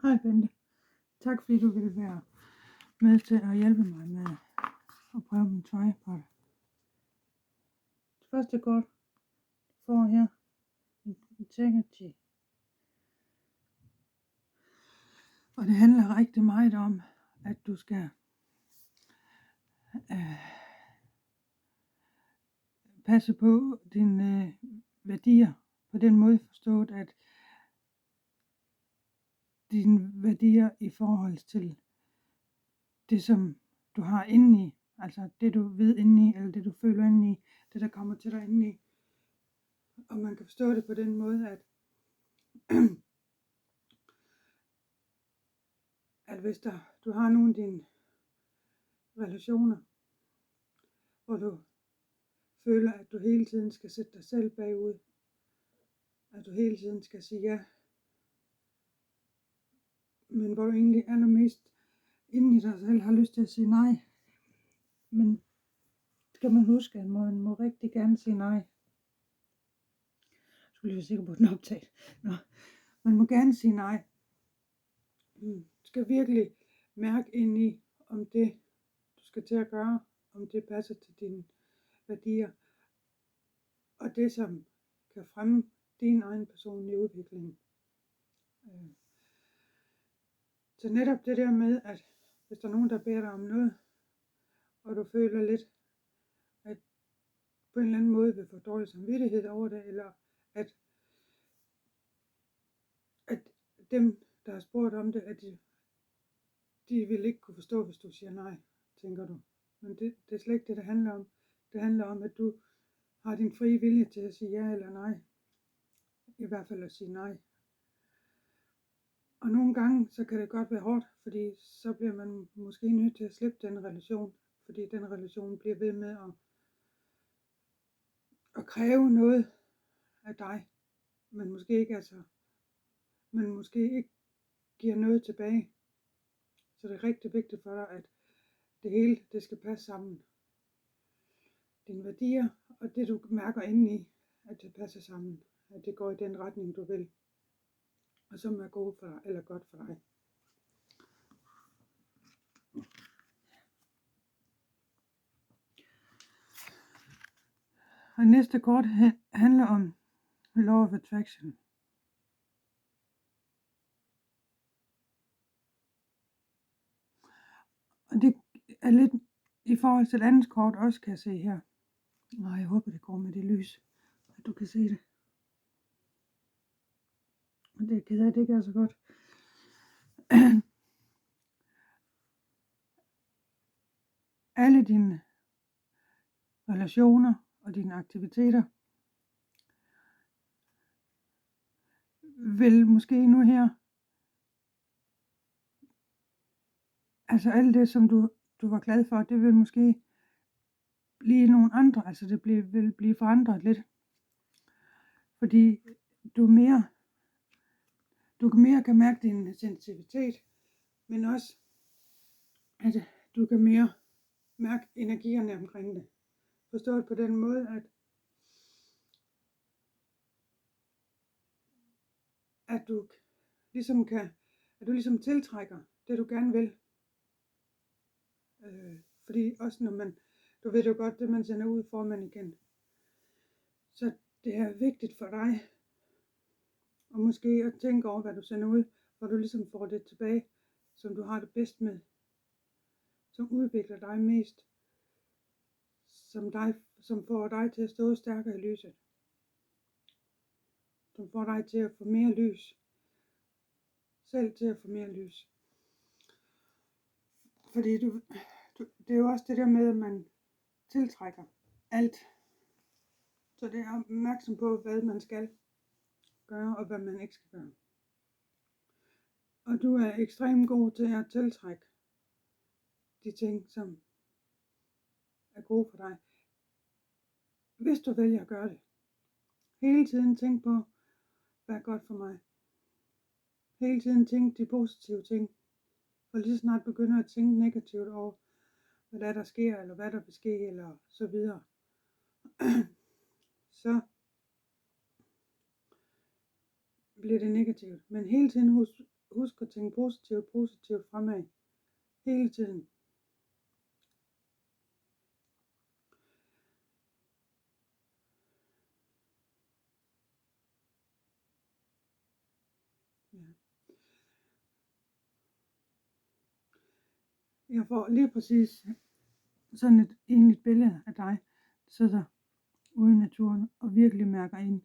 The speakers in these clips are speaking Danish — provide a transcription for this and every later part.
Hej Bente. Tak fordi du ville være med til at hjælpe mig med at prøve min tripod. Det første kort du får her, Integrity. Og det handler rigtig meget om, at du skal passe på dine værdier. På den måde forstået, at dine værdier i forhold til det, som du har indeni, altså det du ved indeni, eller det du føler indeni, det der kommer til dig indeni. Og man kan forstå det på den måde, at hvis du har nogle af dine relationer, hvor du føler, at du hele tiden skal sætte dig selv bagud, at du hele tiden skal sige ja, men hvor du egentlig allermest inde i dig selv har lyst til at sige nej. Men skal man huske, at man må rigtig gerne sige nej. Jeg skulle lige være sikker på, at den er optaget. Man må gerne sige nej. Du skal virkelig mærke ind i, om det du skal til at gøre, om det passer til dine værdier, og det som kan fremme din egen personlige udvikling. Så netop det der med, at hvis der er nogen, der beder dig om noget, og du føler lidt, at på en eller anden måde vil få dårlig samvittighed over det, eller at dem, der har spurgt om det, at de vil ikke kunne forstå, hvis du siger nej, tænker du. Men det er slet ikke det, det handler om. Det handler om, at du har din frie vilje til at sige ja eller nej. I hvert fald at sige nej. Og nogle gange, så kan det godt være hårdt, fordi så bliver man måske nødt til at slippe den relation, fordi den relation bliver ved med at kræve noget af dig, men måske ikke giver noget tilbage. Så det er rigtig vigtigt for dig, at det hele, det skal passe sammen. Dine værdier og det du mærker indeni, at det passer sammen, at det går i den retning du vil, og som er god for dig, eller godt for dig. Og næste kort handler om Law of Attraction. Og det er lidt i forhold til et andet kort også, kan jeg se her. Og jeg håber det går med det lys, at du kan se det. Og det er ked af, det ikke er så godt. Alle dine relationer og dine aktiviteter vil måske nu her, altså alt det som du var glad for, det vil måske blive nogle andre, altså det vil blive forandret lidt, fordi du mere kan mærke din sensitivitet, men også at du kan mere mærke energierne omkring det. Forstået på den måde, at du ligesom tiltrækker det du gerne vil. Fordi også når du ved jo godt, det man sender ud, får man igen. Så det er vigtigt for dig, og måske at tænke over, hvad du sender ud, hvor du ligesom får det tilbage, som du har det bedst med, som udvikler dig mest, som får dig til at stå stærkere i lyset, som får dig til at få mere lys, selv til at få mere lys. Fordi det er jo også det der med, at man tiltrækker alt. Så det er opmærksom på, hvad man skal gøre, og hvad man ikke skal gøre. Og du er ekstremt god til at tiltrække de ting, som er gode for dig. Hvis du vælger at gøre det. Hele tiden tænk på, hvad er godt for mig. Hele tiden tænk de positive ting. For lige så snart begynder at tænke negativt over, hvad der sker, eller hvad der vil ske, eller så videre. Så bliver det negativt. Men hele tiden husk at tænke positivt fremad hele tiden. Ja. Jeg får lige præcis sådan et enligt billede af dig, der sidder ude i naturen og virkelig mærker ind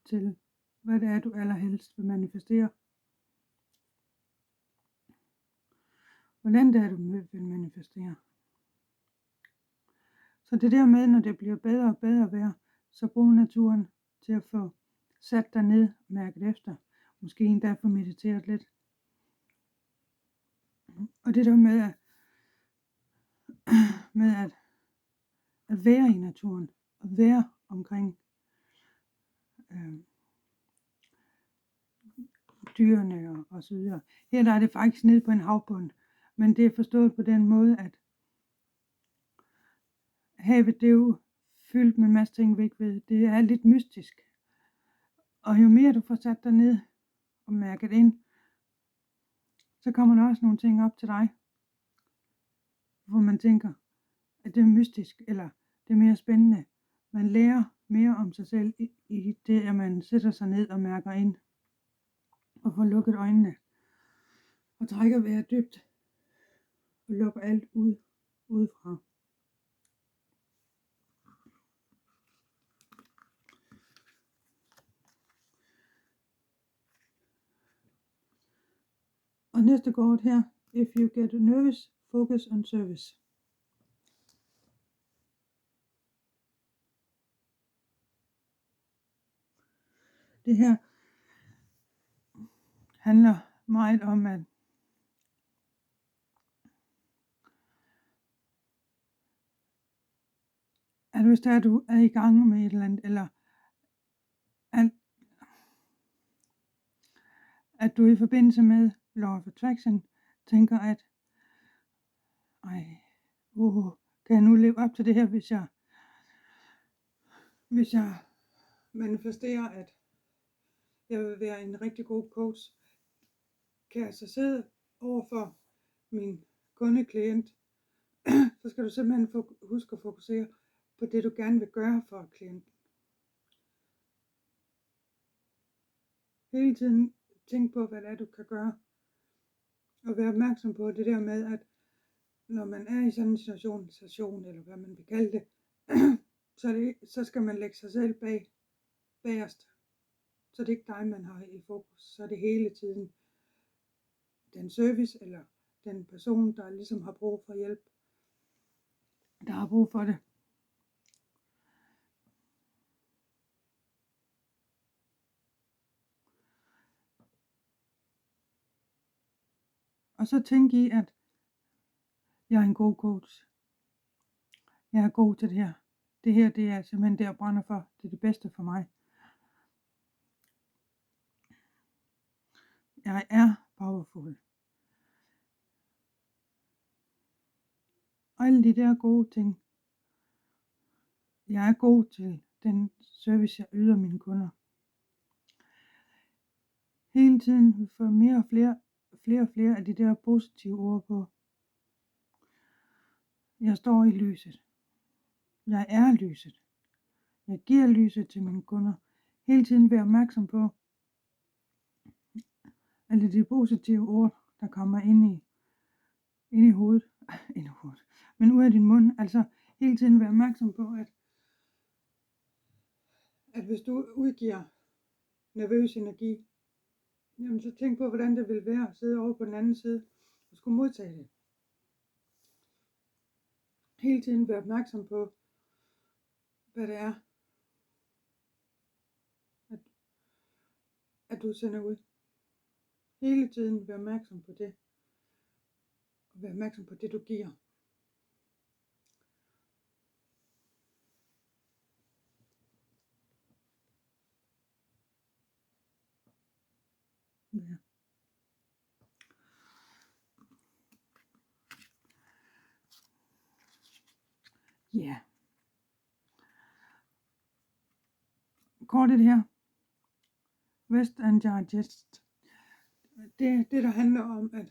til, hvad det er, du allerhelst vil manifestere. Hvordan det er, du vil manifestere. Så det der med, når det bliver bedre og bedre vejr, så brug naturen til at få sat dig ned og mærket efter. Måske endda få mediteret lidt. Og det der med at være i naturen, og være omkring dyrene og så videre. Her der er det faktisk nede på en havbund, men det er forstået på den måde, at havet det er jo fyldt med en masse ting, vi ikke ved. Det er lidt mystisk. Og jo mere du får sat dig ned og mærket ind, så kommer der også nogle ting op til dig, hvor man tænker, at det er mystisk, eller det er mere spændende. Man lærer mere om sig selv i det, at man sætter sig ned og mærker ind, og får lukket øjnene, og trækker vejret dybt, og lukker alt udefra. Og næste kort her, if you get nervous, focus on service. Det her handler meget om, at hvis der du er i gang med et eller andet, eller at du i forbindelse med Law of Attraction tænker, at kan jeg nu leve op til det her, hvis jeg manifesterer, at jeg vil være en rigtig god coach, kan jeg så sidde overfor min kundeklient, så skal du simpelthen huske at fokusere på det, du gerne vil gøre for klienten. Hele tiden tænk på, hvad det er, du kan gøre, og være opmærksom på det der med, at når man er i sådan en situation, eller hvad man vil kalde det, så skal man lægge sig selv bagerst. Så det er ikke dig, man har i fokus. Så er det hele tiden den service, eller den person, der ligesom har brug for hjælp, der har brug for det. Og så tænk i, at jeg er en god coach. Jeg er god til det her. Det her, det er simpelthen det, jeg brænder for. Det er det bedste for mig. Jeg er powerful. Og alle de der gode ting. Jeg er god til den service, jeg yder mine kunder. Hele tiden får mere og flere af de der positive ord på. Jeg står i lyset. Jeg er lyset. Jeg giver lyset til mine kunder. Hele tiden være opmærksom på alle de positive ord, der kommer ind i hovedet. Men ud af din mund. Altså hele tiden være opmærksom på, at hvis du udgiver nervøs energi, jamen så tænk på, hvordan det vil være at sidde over på den anden side og skulle modtage det. Hele tiden være opmærksom på, hvad det er, at du sender ud. Hele tiden være opmærksom på det. Og være opmærksom på det, du giver. Ja. Ja. Kortet her. Rest and digest. det der handler om, at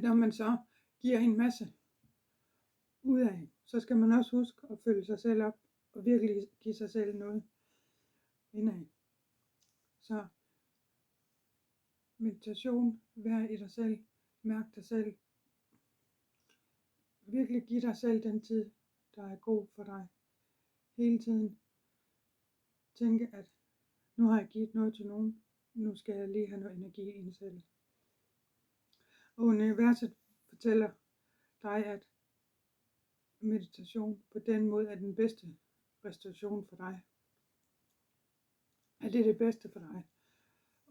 når man så giver en masse ud af, så skal man også huske at følge sig selv op, og virkelig give sig selv noget indad. Så meditation, vær i dig selv, mærk dig selv, virkelig give dig selv den tid, der er god for dig. Hele tiden tænke, at nu har jeg givet noget til nogen, nu skal jeg lige have noget energi ind selv. Og universet fortæller dig, at meditation på den måde er den bedste restitution for dig. At det er det bedste for dig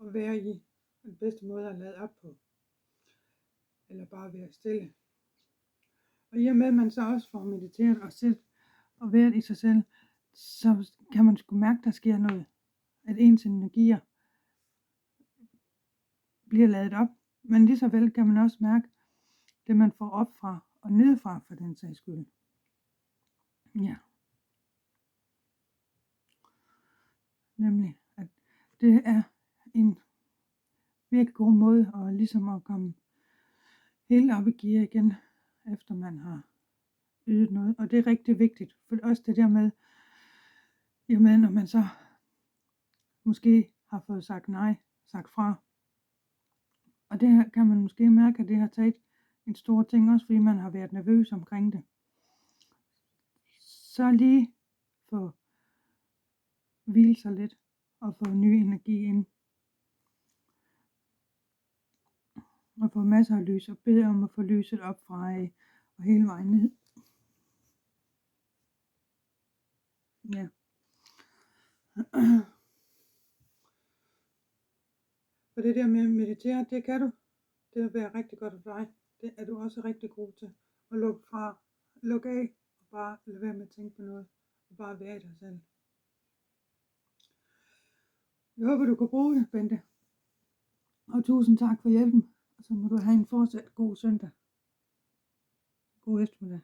at være i, den bedste måde at lade op på. Eller bare være stille. Og i og med, at man så også får mediteret og set og været i sig selv, så kan man sgu mærke, at der sker noget. At ens energier bliver ladet op. Men lige så vel kan man også mærke det, man får op fra og nedefra for den sags skyld. Ja. Nemlig, at det er en virkelig god måde at ligesom at komme helt op i gear igen, efter man har ydet noget. Og det er rigtig vigtigt, for også det der med, jamen, når man så måske har fået sagt nej, sagt fra. Og det her kan man måske mærke, at det har taget en stor ting, også fordi man har været nervøs omkring det. Så lige få hvile sig lidt, og få ny energi ind. Og få masser af lys, og bede om at få lyset op fra og hele vejen ned. Ja. For det der med at meditere, det kan du. Det vil være rigtig godt for dig. Det er du også rigtig god til. At lukke af, og bare lade være med at tænke på noget. Og bare være i dig selv. Jeg håber, du kan bruge det, Bente. Og tusind tak for hjælpen. Og så må du have en fortsat god søndag. God eftermiddag.